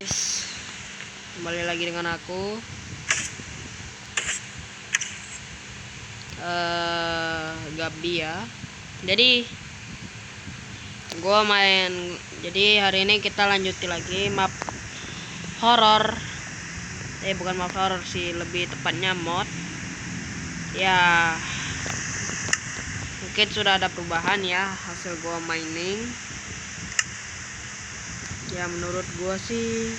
Kembali lagi dengan aku Gabi ya. Jadi hari ini kita lanjutin lagi map horor. Bukan map horor sih, lebih tepatnya mod. Ya, mungkin sudah ada perubahan ya hasil gua mining. Ya menurut gua sih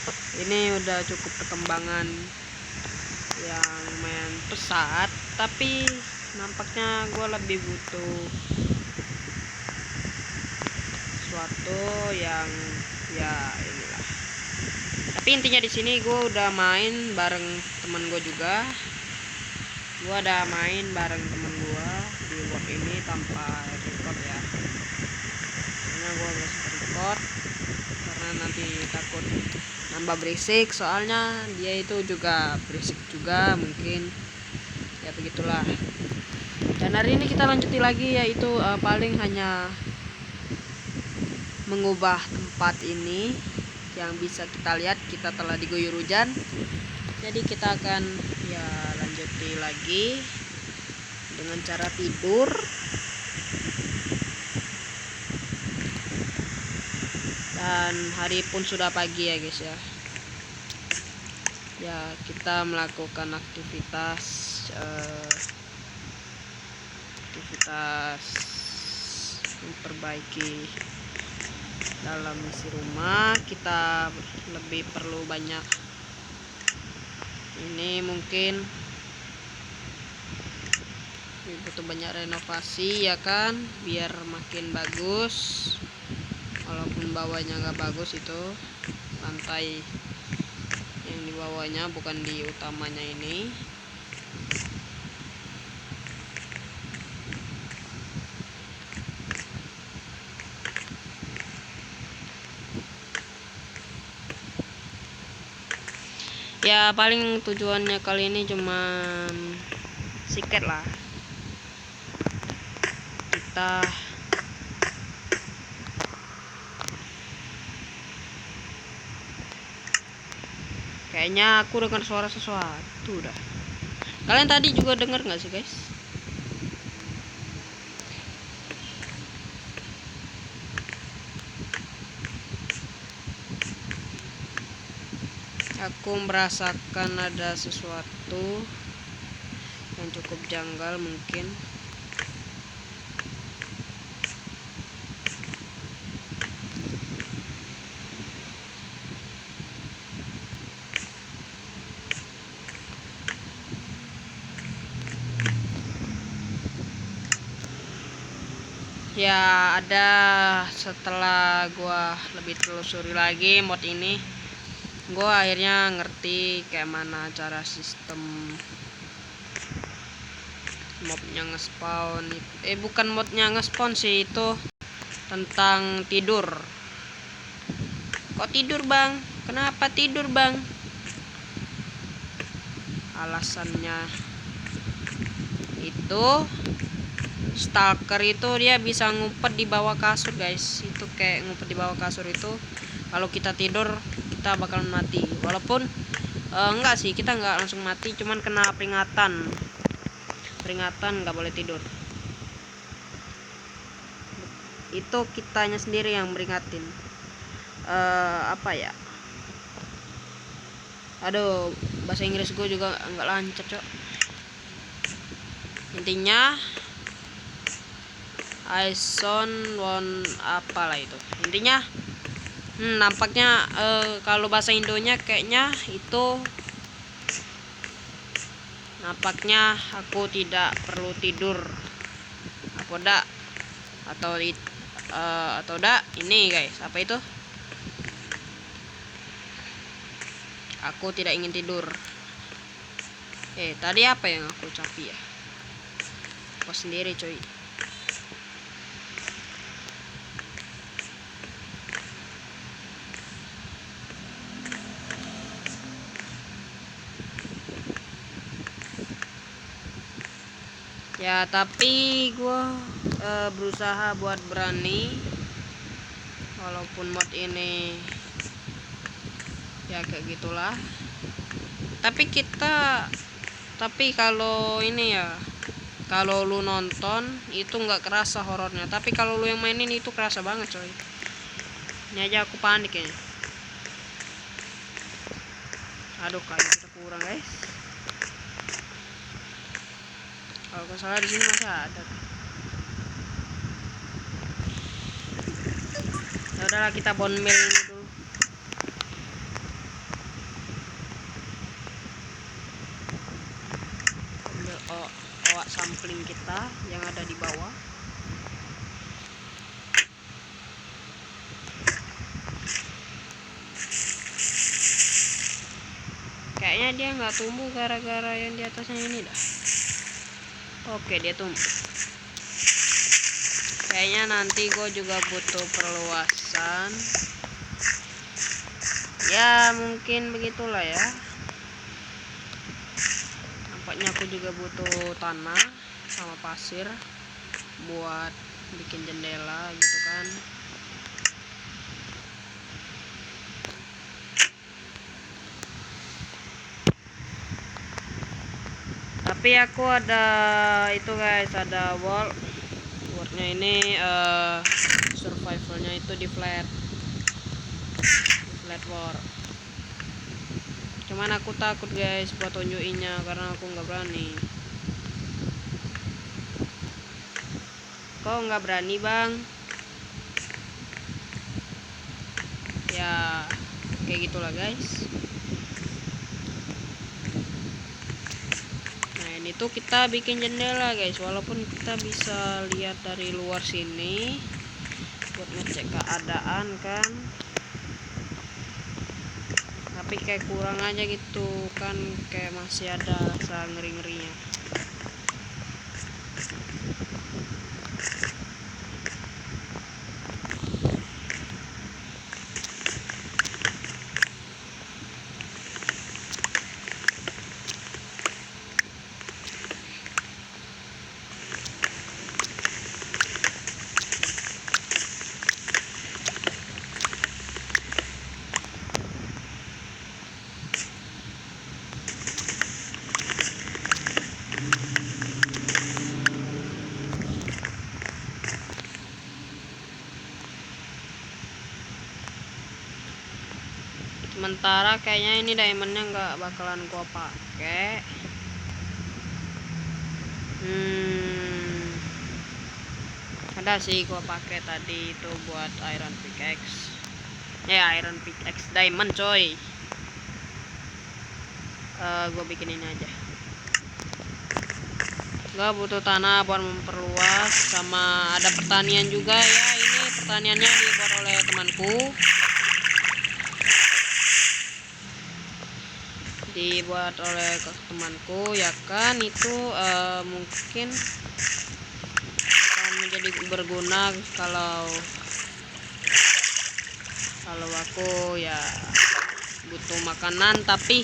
ini udah cukup perkembangan yang lumayan pesat, tapi nampaknya gue lebih butuh sesuatu yang ya inilah. Tapi intinya di sini gue udah main bareng temen gue juga. Gue ada main bareng temen gue di world ini tanpa record ya, karena gue gak sempat record karena nanti takut nambah berisik, soalnya dia itu juga berisik juga mungkin ya, begitulah. Dan hari ini kita lanjutin lagi, yaitu paling hanya mengubah tempat ini. Yang bisa kita lihat, kita telah diguyur hujan, jadi kita akan ya lanjutin lagi dengan cara tidur. Dan hari pun sudah pagi ya guys ya. Ya, kita melakukan aktivitas memperbaiki dalam isi rumah. Kita lebih perlu banyak ini, mungkin butuh banyak renovasi ya kan, biar makin bagus. Walaupun bawahnya nggak bagus, itu lantai yang di bawahnya, bukan di utamanya ini. Ya paling tujuannya kali ini cuman siket lah. Kita kayaknya aku dengar suara sesuatu dah. Kalian tadi juga dengar nggak sih guys? Aku merasakan ada sesuatu yang cukup janggal mungkin. Ya ada, setelah gua lebih telusuri lagi mod ini, gua akhirnya ngerti kayak mana cara sistem mobnya ngespawn. Bukan modnya ngespawn sih, itu tentang tidur. Kok tidur bang? Kenapa tidur bang? Alasannya itu stalker itu dia bisa ngumpet di bawah kasur guys. Itu kayak ngumpet di bawah kasur itu, kalau kita tidur kita bakalan mati. Walaupun enggak sih, kita enggak langsung mati, cuman kena peringatan nggak boleh tidur. Itu kitanya sendiri yang meringatin. Apa ya, aduh, bahasa Inggris gue juga nggak lancar cok. Intinya Ison one apalah itu intinya. Nampaknya kalau bahasa Indonya kayaknya itu, nampaknya aku tidak perlu tidur. Apa dak? Atau dak ini guys, apa itu? Aku tidak ingin tidur. Tadi apa yang aku capi ya? Aku sendiri coy. Ya tapi gue berusaha buat berani, walaupun mod ini Ya kayak gitulah. Tapi kalau ini ya, kalau lu nonton itu nggak kerasa horornya, tapi kalau lu yang mainin itu kerasa banget coy. Ini aja aku panik ya. Aduh, kayu kita kurang guys. Kalau nggak salah di sini masih ada. Ya udahlah, kita bone meal ini dulu. Ambil oak sampling kita yang ada di bawah. Kayaknya dia nggak tumbuh gara-gara yang di atasnya ini dah. Oke, dia tumbuh. Kayaknya nanti gue juga butuh perluasan. Ya mungkin begitulah ya. Nampaknya aku juga butuh tanah sama pasir buat bikin jendela gitu kan. Tapi aku ada itu guys, ada wordnya ini survivalnya itu di flat war. Cuman aku takut guys buat tunjukinnya karena aku nggak berani. Kok nggak berani bang? Ya kayak gitulah guys. Nah ini tuh kita bikin jendela guys, walaupun kita bisa lihat dari luar sini buat ngecek keadaan kan, tapi kayak kurang aja gitu kan, kayak masih ada rasa ngeri-ngerinya. Sementara kayaknya ini diamondnya nggak bakalan gua pakai. Ada sih gua pakai tadi itu buat iron pickaxe. Iron pickaxe diamond coy. Gua bikin ini aja. Gua butuh tanah buat memperluas, sama ada pertanian juga ya. Ini pertaniannya dibuat oleh temanku. Ya kan, itu mungkin akan menjadi berguna kalau aku ya butuh makanan. Tapi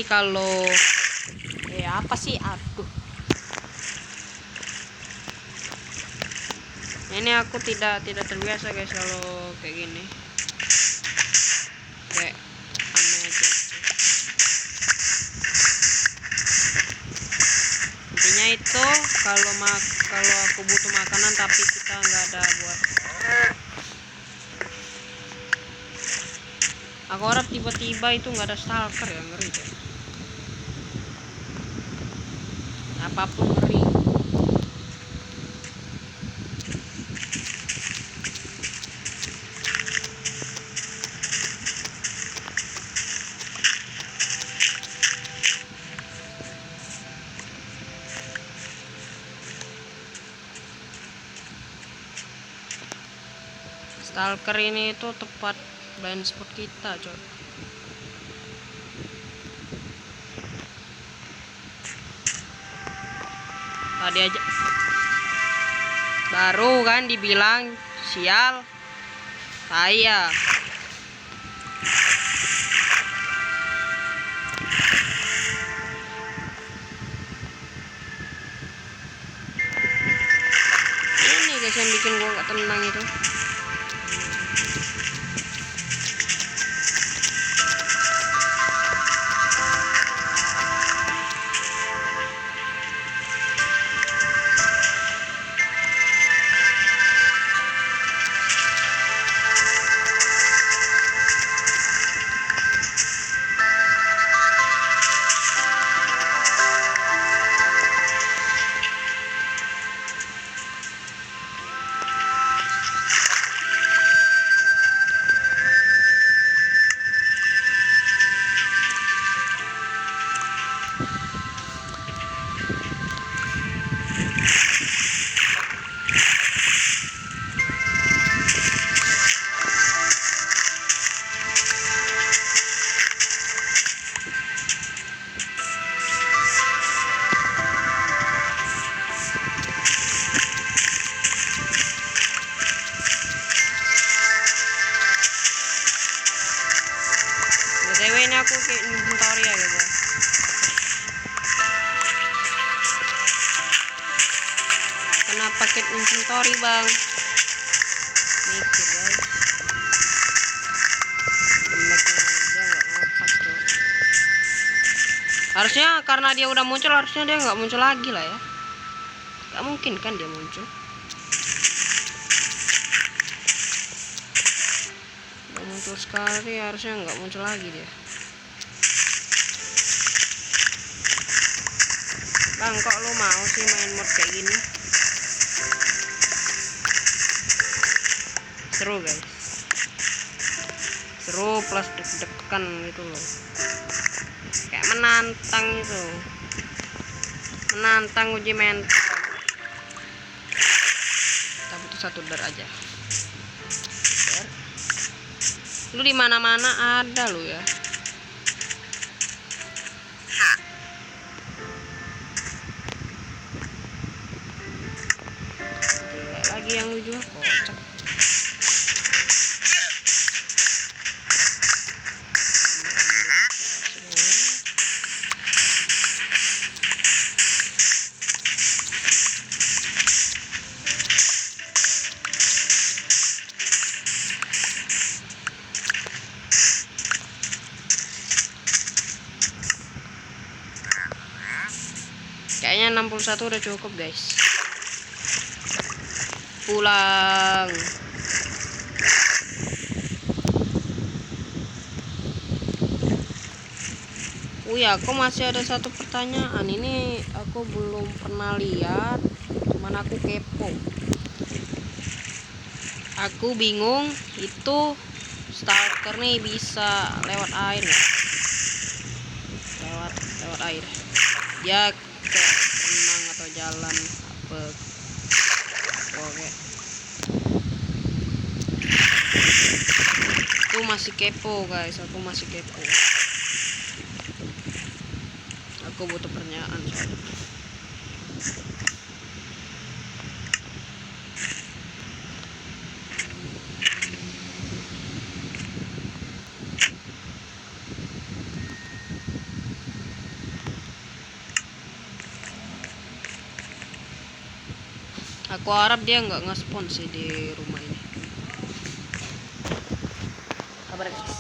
kalau apa sih, aduh, ini aku tidak terbiasa guys kalau kayak gini, kayak aneh aja. Intinya itu kalau aku butuh makanan tapi kita nggak ada buat, aku harap tiba-tiba itu nggak ada stalker ya, ngeri deh. Apapun ngeri. Stalker ini itu tepat blind spot kita coy. Tadi aja baru kan dibilang sial, saya ini guys yang bikin gua gak tenang itu. BTW ini aku kayak inventory ya guys ya. Kenapa pakai inventory bang? Mikir guys. Demeknya dia nggak ngotak tuh. Harusnya karena dia udah muncul, harusnya dia nggak muncul lagi lah ya. Gak mungkin kan dia muncul. Gak muncul sekali, harusnya nggak muncul lagi dia. Bang, kok lu mau sih main mod kayak gini? Seru guys, seru plus deg-degan gitu loh, kayak menantang itu, menantang uji mental. Kita butuh 1 dar aja. Dar. Lu di mana-mana ada lu ya. Lagi yang lu jual kocak. Kayaknya 61 udah cukup guys. Pulang. Ya, aku masih ada satu pertanyaan. Ini aku belum pernah lihat, cuman aku kepo. Aku bingung itu stalker nih bisa lewat air nggak? Lewat air. Dia kayak renang atau jalan apa? Oke. Aku masih kepo guys, aku masih kepo. Aku butuh pertanyaan soalnya. Aku harap dia nggak nge-spawn sih di rumah ini. Kabar guys.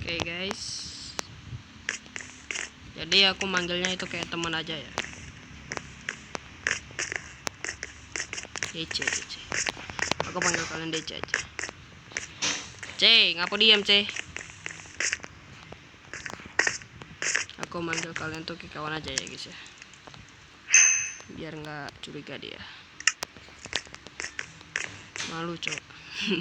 Oke guys, jadi aku manggilnya itu kayak teman aja ya. DC. Aku panggil kalian DC aja. C, ngapa diam C? Aku manggil kalian tuh kayak kawan aja ya guys ya, biar nggak curiga dia. Malu cok. Kalau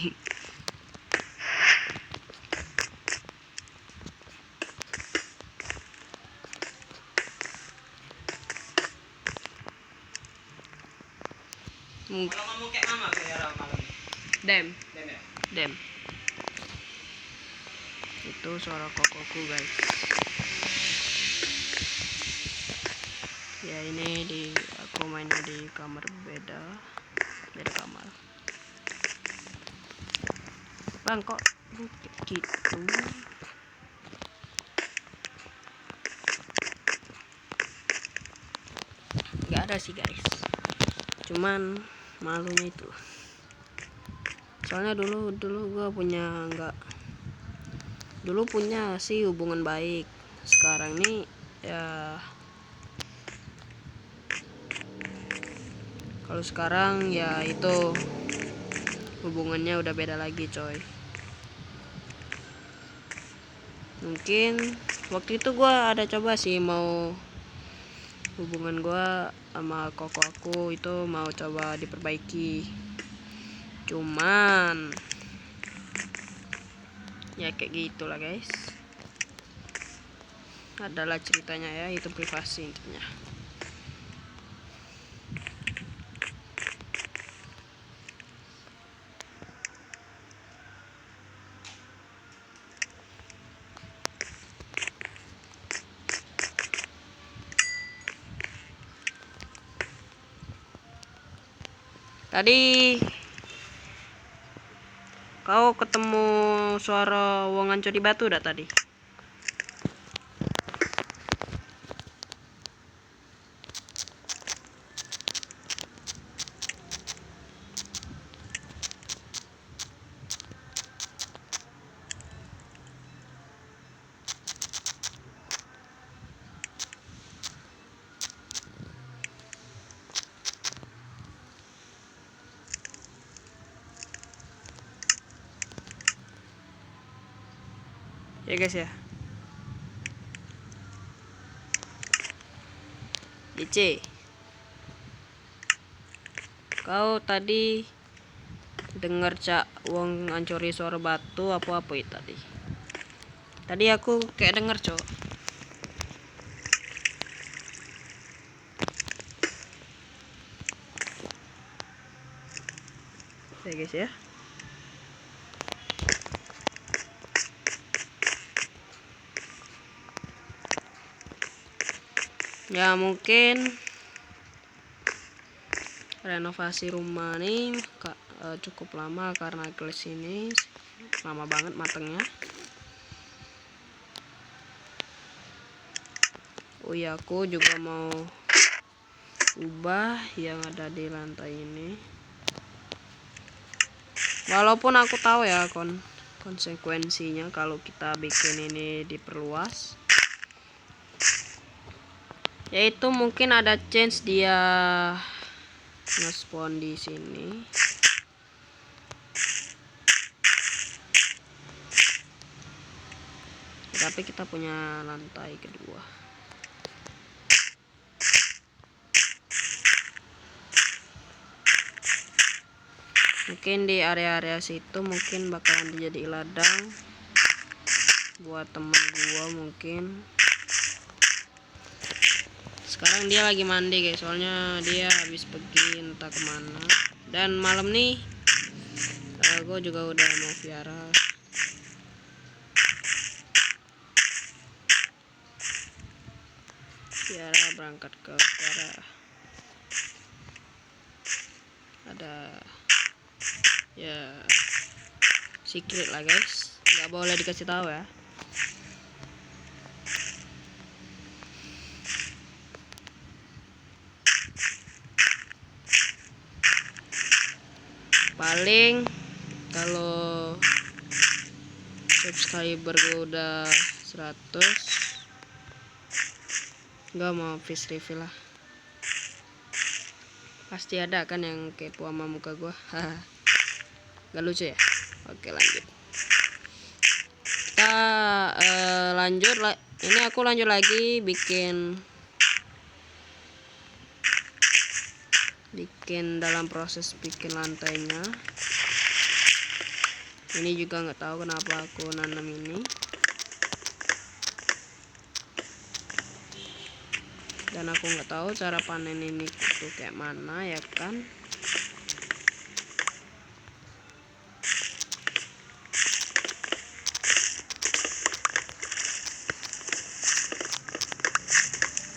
ngomong kayak mama kayak malam. Dem ya? Dem. Itu suara kokoku guys. Ya ini aku mainnya di kamar beda kamar. Bang kok gitu? Nggak ada sih guys. Cuman malunya itu. Soalnya dulu gua punya sih hubungan baik. Sekarang nih ya kalau sekarang ya itu hubungannya udah beda lagi coy. Mungkin waktu itu gua ada coba sih mau hubungan gua sama koko aku itu mau coba diperbaiki. Cuman ya kayak gitulah guys. Adalah ceritanya ya, itu privasi intinya. Tadi kau ketemu suara wong ancur di batu udah tadi? Ya guys ya. DC. Kau tadi dengar cak wong ancuri suara batu apa itu tadi? Tadi aku kayak denger cok. Ya guys ya. Ya mungkin renovasi rumah nih cukup lama karena gelas ini lama banget matangnya. Oh ya, aku juga mau ubah yang ada di lantai ini. Walaupun aku tahu ya konsekuensinya kalau kita bikin ini diperluas. Yaitu mungkin ada chance dia nge-spawn di sini. Tapi kita punya lantai kedua. Mungkin di area-area situ mungkin bakalan jadi ladang buat temen gua mungkin. Sekarang dia lagi mandi guys, soalnya dia habis pergi entah kemana. Dan malam nih gue juga udah mau piara. Berangkat ke piara. Ada ya secret lah guys, nggak boleh dikasih tahu ya. Paling kalau subscriber gue udah 100 nggak mau face reveal lah. Pasti ada kan yang kepo sama muka gue. Gak lucu ya. Oke lanjut. Kita lanjut lah. Ini aku lanjut lagi bikin dalam proses bikin lantainya. Ini juga nggak tahu kenapa aku nanam ini. Dan aku nggak tahu cara panen ini tuh kayak mana ya kan.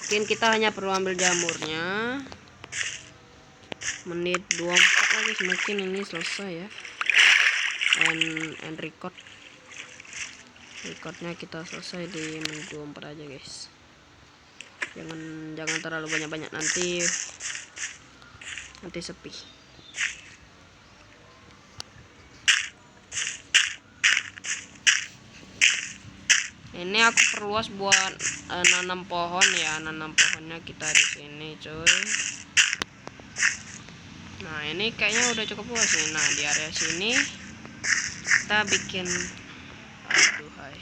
Mungkin kita hanya perlu ambil jamurnya. Menit 24 lagi mungkin ini selesai ya. And recordnya kita selesai di menit 24 aja guys. Jangan terlalu banyak nanti sepi. Ini aku perluas buat nanam pohon ya. Nanam pohonnya kita di sini coy. Nah ini kayaknya udah cukup luas nih. Nah di area sini kita bikin, aduhai,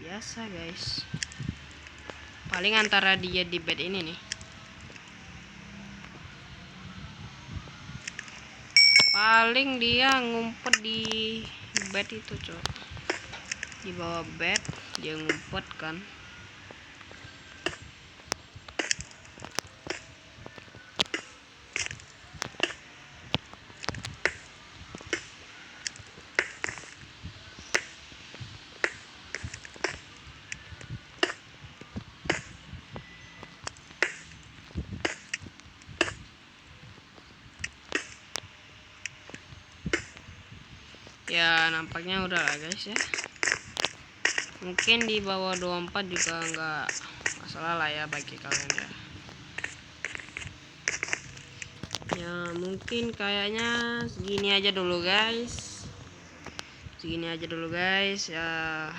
biasa guys, paling antara dia di bed ini nih, paling dia ngumpet di bed itu coy, di bawah bed dia ngumpet kan. Ya nampaknya udah lah guys ya. Mungkin di bawah 24 juga nggak masalah lah ya bagi kalian ya. Ya mungkin kayaknya segini aja dulu guys. Ya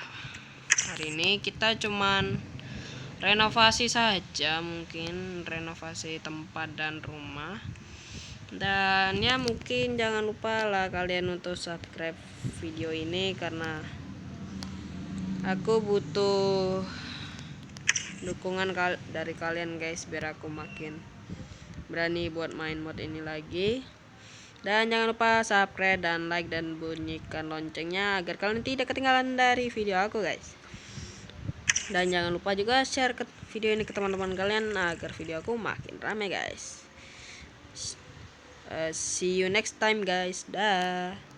hari ini kita cuman renovasi saja, mungkin renovasi tempat dan rumah. Dan ya mungkin jangan lupa lah kalian untuk subscribe video ini, karena aku butuh dukungan dari kalian guys, biar aku makin berani buat main mod ini lagi. Dan jangan lupa subscribe dan like dan bunyikan loncengnya agar kalian tidak ketinggalan dari video aku guys. Dan jangan lupa juga share video ini ke teman-teman kalian agar video aku makin ramai guys. See you next time guys. Dah.